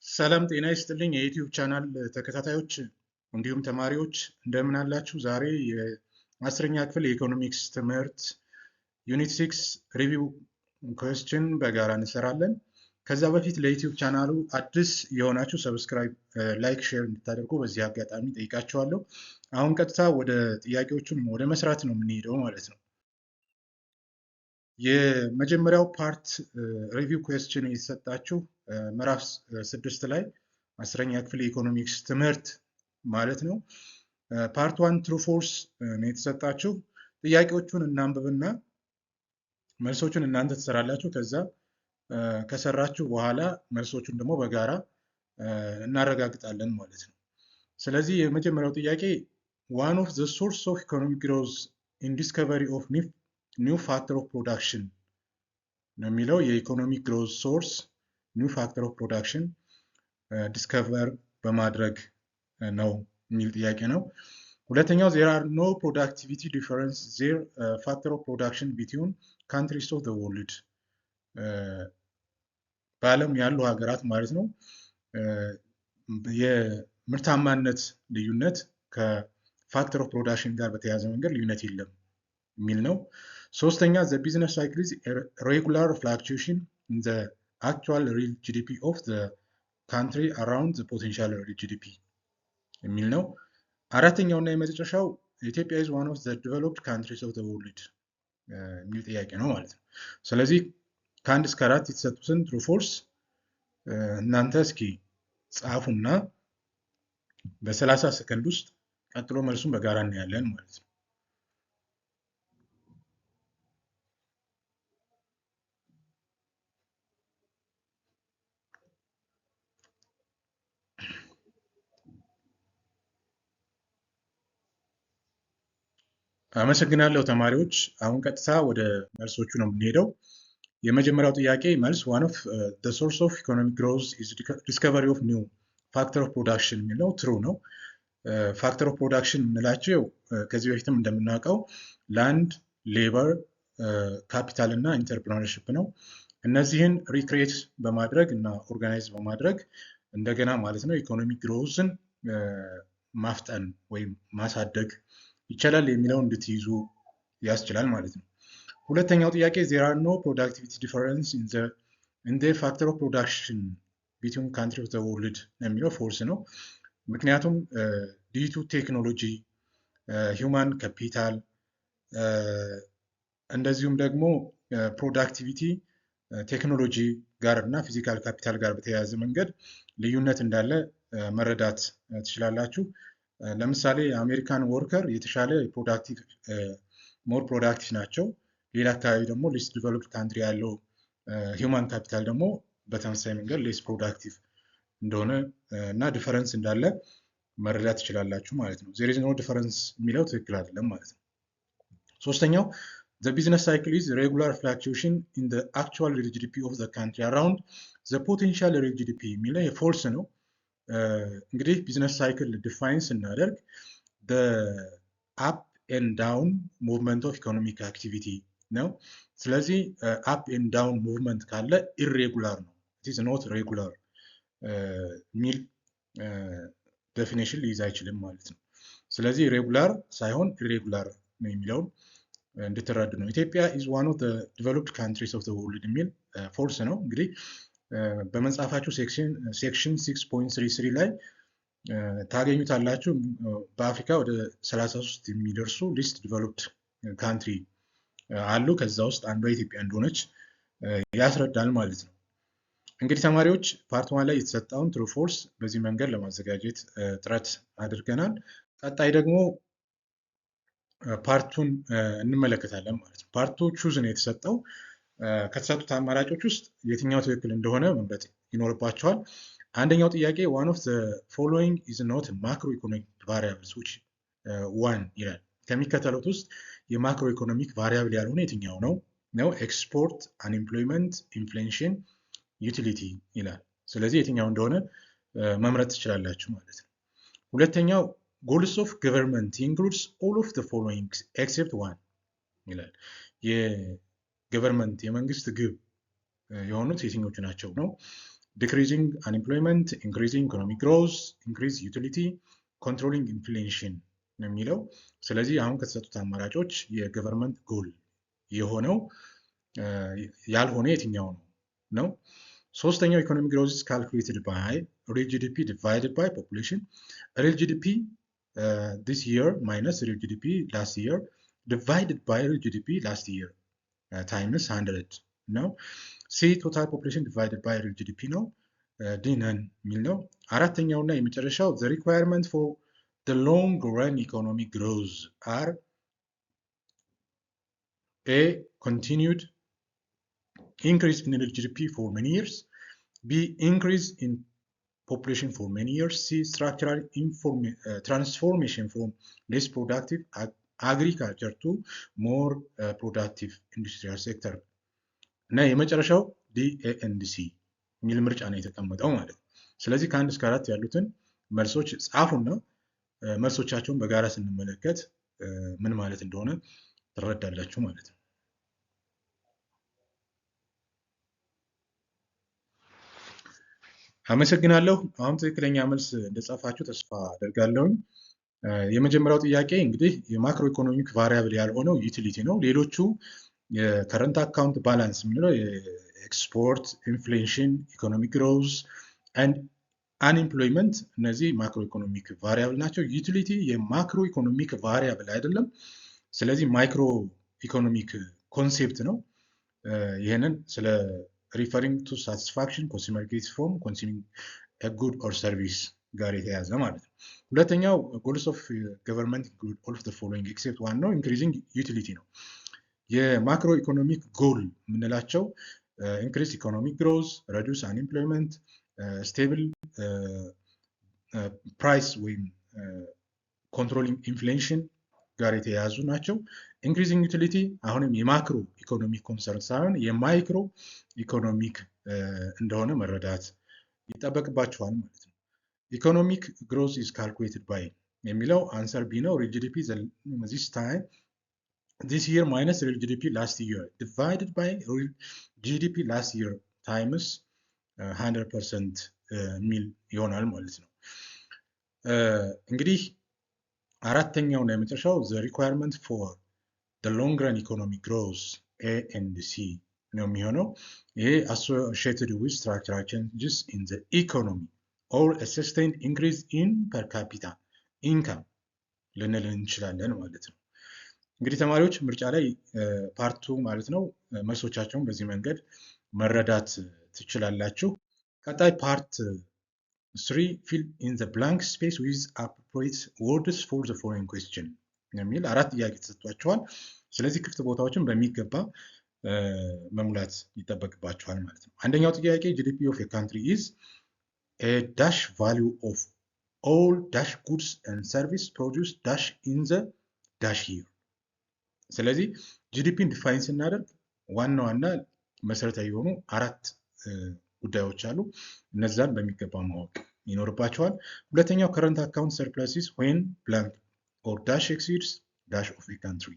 ሰላም ጤና ይስጥልኝ የዩቲዩብ ቻናል ተከታታዮች እንዲሁም ተማሪዎች እንደምን አላችሁ? ዛሬ የአስረኛ ክፍል የኢኮኖሚክስ ትምህርት ዩኒት 6 ሪቪው ኩዌስችን በጋራ እንሰራለን። ከዛ በፊት ለዩቲዩብ ቻናሉ አዲስ የሆናችሁ ሰብስክራይብ፣ ላይክ፣ ሼር እንድታደርጉ በዚህ አጋጣሚ ጠይቃችኋለሁ። አሁን ቀጥታ ወደ ጥያቄዎቹን ወደ መስራት ነው የምንሄደው ማለት ነው። የመጀመሪያው ፓርት ሪቪው ኩዌስችን የተሰጣችሁ ምዕራፍ 6 ላይ 10ኛ ክፍል የኢኮኖሚክስ ትምህርት ማለት ነው። ፓርት 1 ትሩ ፎርስ ነው የተሰጣችሁ። ጥያቄዎቹን እናንብብና መልሶቹን እናንተ ትሰራላችሁ። ከዛ ከሰራችሁ በኋላ መልሶቹን ደግሞ በጋራ እናረጋግጣለን ማለት ነው። ስለዚህ የመጀመሪያው ጥያቄ one of the source of economic growth in discovery of new factor of production ነው የሚለው። የኢኮኖሚክ ግሮዝ ሶርስ ኒው ፋክተር ኦፍ ፕሮዳክሽን ዲስከቨር በማድረግ ነው የሚል ጥያቄ ነው። ሁለተኛው there are no productivity difference there factor of production between countries of the world በዓለም ያሉ ሀገራት ማለት ነው የምርታማነት ልዩነት ከፋክተር ኦፍ ፕሮዳክሽን ጋር በተያያዘ መንገድ ልዩነት የለም የሚል ነው። ሶስተኛ the business cycle is a regular fluctuation in the actual real GDP of the country around the potential real GDP የሚል ነው። አራተኛው እና የመጨረሻው ኢትዮጵያ is one of the developed countries of the world የሚል ጥያቄ ነው ማለት ነው። ስለዚህ ከአንድ እስከ አራት የተሰጡትን ትሩ ፎርስ እናንተ እስኪ ጻፉና በ30 ሰከንድ ውስጥ ቀጥሎ መልሱን በጋራ እናያለን ማለት ነው። አመሰግናለሁ ተማሪዎች። አሁን ቀጥታ ወደ መልሶቹ ነው የምንሄደው። የመጀመሪያው ጥያቄ መልስ one of the source of economic growth is discovery of new factor of production የሚለው ትሩ ነው። ፋክተር ኦፍ ፕሮዳክሽን የምንላቸው ከዚህ በፊትም እንደምናውቀው ላንድ፣ ሌበር፣ ካፒታል እና ኢንተርፕረነርሺፕ ነው። እነዚህን ሪክሬት በማድረግ እና ኦርጋናይዝ በማድረግ እንደገና ማለት ነው ኢኮኖሚክ ግሮዝን ማፍጠን ወይም ማሳደግ ይቻላል የሚለው እንድትይዙ ያስችላል ማለት ነው። ሁለተኛው ጥያቄ there are no productivity difference in the factor of production between countries of the world የሚለው ፎርስ ነው። ምክንያቱም ዲቱ ቴክኖሎጂ፣ ሂውማን ካፒታል እንደዚሁም ደግሞ ፕሮዳክቲቪቲ ቴክኖሎጂ ጋር እና ፊዚካል ካፒታል ጋር በተያያዘ መንገድ ልዩነት እንዳለ መረዳት ትችላላችሁ። ለምሳሌ የአሜሪካን ወርከር የተሻለ ሞር ፕሮዳክቲቭ ናቸው። ሌላ አካባቢ ደግሞ ሌስ ዲቨሎፕድ ካንትሪ ያለው ሂውማን ካፒታል ደግሞ በተመሳሳይ መንገድ ሌስ ፕሮዳክቲቭ እንደሆነ እና ዲፈረንስ እንዳለ መረዳት ትችላላችሁ ማለት ነው። there is no difference የሚለው ትክክል አይደለም ማለት ነው። ሶስተኛው the business cycle is regular fluctuation in the actual real GDP of the country around the potential real GDP የሚለው የፎልስ ነው። እንግዲህ ቢዝነስ ሳይክል ዲፋይን ስናደርግ the up and down movement of economic activity ነው። ስለዚህ up and down movement ካለ irregular ነው። it is not regular ሚል ዴፊኒሽን ሊይዝ አይችልም ማለት ነው። ስለዚህ ሬጉላር ሳይሆን ኢሬጉላር ነው የሚለውን እንድትረዱ ነው። ኢትዮጵያ is one of the developed countries of the world የሚል ፎልስ ነው። እንግዲህ በመጽሐፋችሁ ሴክሽን 6.33 ላይ ታገኙታላችሁ። በአፍሪካ ወደ 33 የሚደርሱ ሊስት ዲቨሎፕድ ካንትሪ አሉ። ከዛ ውስጥ አንዷ ኢትዮጵያ እንደሆነች ያስረዳል ማለት ነው። እንግዲህ ተማሪዎች ፓርት 1 ላይ የተሰጠውን ትሩ ፎርስ በዚህ መንገድ ለማዘጋጀት ጥረት አድርገናል። ቀጣይ ደግሞ ፓርቱን እንመለከታለን ማለት ነው። ፓርቱ ቹዝ ነው የተሰጠው። ከተሰጡት አማራጮች ውስጥ የትኛው ትክክል እንደሆነ መምረጥ ይኖርባቸዋል። አንደኛው ጥያቄ one of the following is not macro economic variables which one ይላል። ከሚከተሉት ውስጥ የማክሮ ኢኮኖሚክ ቫሪያብል ያልሆነ የትኛው ነው? ኤክስፖርት፣ አንኤምፕሎይመንት፣ ኢንፍሌሽን፣ ዩቲሊቲ ይላል። ስለዚህ የትኛው እንደሆነ መምረጥ ትችላላችሁ ማለት ነው። ሁለተኛው ጎልስ ኦፍ ገቨርንመንት ኢንክሉድስ ኦል ኦፍ ዘ ፎሎዊንግ ኤክሴፕት ዋን ይላል። የገቨርንመንት የመንግስት ግብ የሆኑት የትኞቹ ናቸው ነው? decreasing unemployment, increasing economic growth, increase utility, controlling inflation ነው የሚለው። ስለዚህ አሁን ከተሰጡት አማራጮች የገቨርንመንት ጎል የሆነው ያልሆነ የትኛው ነው? ሶስተኛው ኢኮኖሚክ ግሮዝ is calculated by real GDP divided by population. real GDP this year minus real GDP last year divided by real GDP last year times 100 ነው። C total population divided by real GDP ነው። D none የሚል ነው። አራተኛውና የመጨረሻው the requirement for the long run economic growth are A continued increase in real GDP for many years, B increase in population for many years, C structural transformation from less productive agriculture to more productive industrial sector እና የመጨረሻው D A and C የሚል ምርጫ ነው የተቀመጠው ማለት ነው። ስለዚህ ከ1 እስከ 4 ያሉትን መልሶች ጻፉና መልሶቻቸውን በጋራ ስንመለከት ምን ማለት እንደሆነ ትረዳላችሁ ማለት ነው። አመሰግናለሁ። አሁን ትክክለኛ መልስ እንደጻፋችሁ ተስፋ አደርጋለሁ። የመጀመሪያው ጥያቄ እንግዲህ የማክሮ ኢኮኖሚክ ቫሪያብል ያልሆነው ዩቲሊቲ ነው። ሌሎቹ የከረንት አካውንት ባላንስ የምንለው የኤክስፖርት፣ ኢንፍሌሽን፣ ኢኮኖሚክ ግሮዝ ኤንድ አንኤምፕሎይመንት እነዚህ ማክሮ ኢኮኖሚክ ቫሪያብል ናቸው። ዩቲሊቲ የማክሮ ኢኮኖሚክ ቫሪያብል አይደለም። ስለዚህ ማይክሮ ኢኮኖሚክ ኮንሴፕት ነው። ይህንን ስለ referring to satisfaction consumer gets from consuming a good or service ጋር የተያዘ ማለት ነው። ሁለተኛው goals of government include all of the following except one ነው increasing utility ነው። የማክሮ ኢኮኖሚክ ጎል የምንላቸው increase economic growth, reduce unemployment, stable price ወይም controlling inflation ጋር የተያዙ ናቸው። ኢንክሪዚንግ ዩቲሊቲ አሁንም የማክሮ ኢኮኖሚክ ኮንሰርን ሳይሆን የማይክሮ ኢኮኖሚክ እንደሆነ መረዳት ይጠበቅባቸዋል ማለት ነው። ኢኮኖሚክ ግሮዝ ኢዝ ካልኩሌትድ ባይ የሚለው አንሰር ቢ ነው። ሪል ጂዲፒ this time this year minus real GDP last year divided by real GDP last year times 100% የሚል ይሆናል ማለት ነው። እንግዲህ አራተኛው እና የመጨረሻው the requirement for the long run economic growth A and C ነው የሚሆነው። ይሄ associated with structural changes in the economy or a sustained increase in per capita income ልንል እንችላለን ማለት ነው። እንግዲህ ተማሪዎች ምርጫ ላይ ፓርቱ ማለት ነው መልሶቻቸውን በዚህ መንገድ መረዳት ትችላላችሁ። ቀጣይ ፓርት 3 fill in the blank space with appropriate words for the following question የሚል 4 ጥያቄ ተሰጥቷቸዋል። ስለዚህ ክፍት ቦታዎችን በሚገባ መሙላት ይጠበቅባቸዋል ማለት ነው። አንደኛው ጥያቄ GDP of a country is a dash value of all dash goods and service produced dash in the dash year። ስለዚህ GDPን ዲፋይን ስናደርግ ዋና መሰረታዊ የሆኑ 4 ጉዳዮች አሉ። እነዛን በሚገባ ማወቅ ይኖርባቸዋል። ሁለተኛው current account surplus is when blank or dash exceeds dash of a country።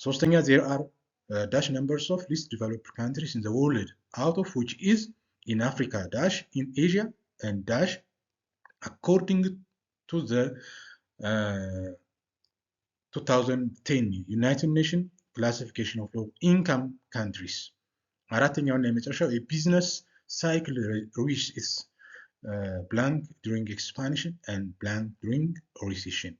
ሶስተኛ there are dash numbers of least developed countries in the world out of which is in Africa dash in Asia and dash according to the 2010 United Nations classification of low income countries። አራተኛውና የመጨረሻው የቢዝነስ ሳይክል which is blank during expansion and blank during recession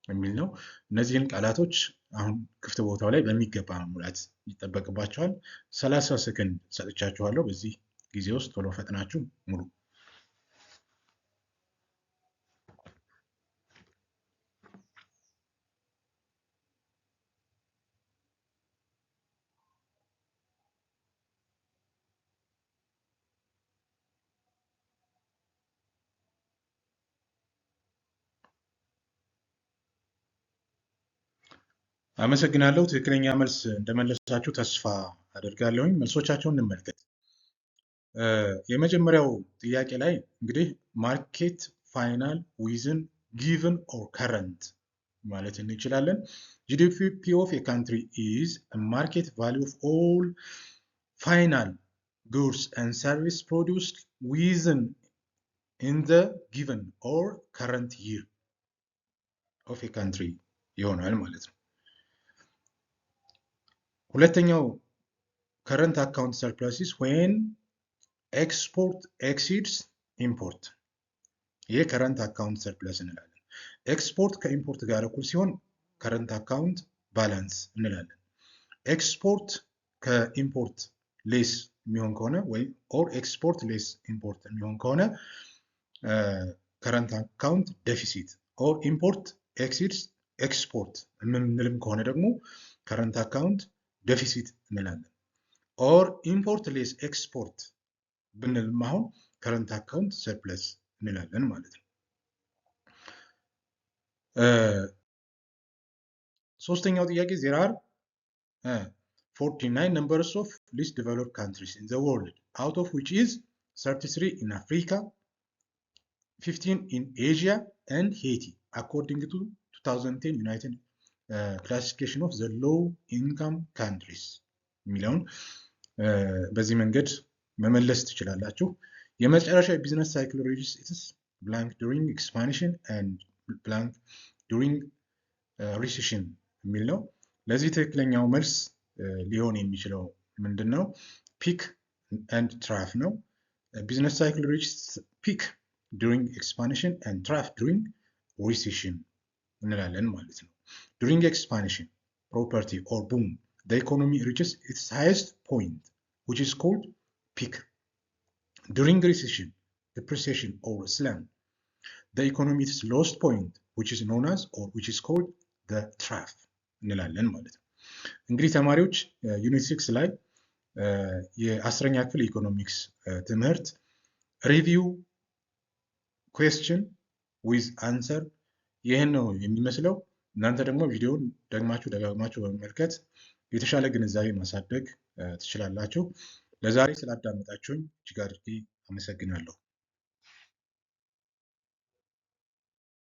የሚል ነው። እነዚህን ቃላቶች አሁን ክፍት ቦታው ላይ በሚገባ መሙላት ይጠበቅባቸዋል። 30 ሰከንድ ሰጥቻችኋለሁ። በዚህ ጊዜ ውስጥ ቶሎ ፈጥናችሁ ሙሉ። አመሰግናለሁ። ትክክለኛ መልስ እንደመለሳችሁ ተስፋ አደርጋለሁኝ። መልሶቻቸውን እንመልከት። የመጀመሪያው ጥያቄ ላይ እንግዲህ ማርኬት ፋይናል ዊዝን ጊቭን ኦር ከረንት ማለት እንችላለን። GDP of a country is a market value of all final goods and service produced within in the given or current year of a country ይሆናል ማለት ነው። ሁለተኛው current account surplus is when export exceeds import። ይሄ current account surplus እንላለን። ኤክስፖርት ከኢምፖርት ጋር እኩል ሲሆን current account balance እንላለን። ኤክስፖርት ከኢምፖርት ሌስ የሚሆን ከሆነ ወይ ኦር ኤክስፖርት ሌስ ኢምፖርት የሚሆን ከሆነ current account deficit ኦር ኢምፖርት ኤክሲድስ ኤክስፖርት የምንልም ከሆነ ደግሞ current account deficit እንላለን። ኦር ኢምፖርት ሌስ ኤክስፖርት ብንልም አሁን current account surplus እንላለን ማለት ነው። ሶስተኛው ጥያቄ there are 49 numbers of least developed countries in the world out of which is 33 in Africa, 15 in Asia and Haiti according to 2010 United classification of the low income countries የሚለውን በዚህ መንገድ መመለስ ትችላላችሁ። የመጨረሻ የቢዝነስ ሳይክል ሬጅስ ኢትስ blank during expansion and blank during recession የሚል ነው። ለዚህ ትክክለኛው መልስ ሊሆን የሚችለው ምንድነው? ፒክ ኤንድ ትራፍ ነው። ቢዝነስ ሳይክል ሪችስ ፒክ during expansion and trough during recession እንላለን ማለት ነው። during expansion property or boom the economy reaches its highest point which is called peak. during recession depreciation or slump the economy is lowest point which is known as or which is called the trough እንላለን ማለት ነው። እንግዲህ ተማሪዎች ዩኒት 6 ላይ የ10ኛ ክፍል ኢኮኖሚክስ ትምህርት ሪቪው ኩዌስችን ዊዝ አንሰር ይህን ነው የሚመስለው። እናንተ ደግሞ ቪዲዮውን ደጋግማችሁ በመመልከት የተሻለ ግንዛቤ ማሳደግ ትችላላችሁ። ለዛሬ ስላዳመጣችሁኝ እጅግ አድርጌ አመሰግናለሁ።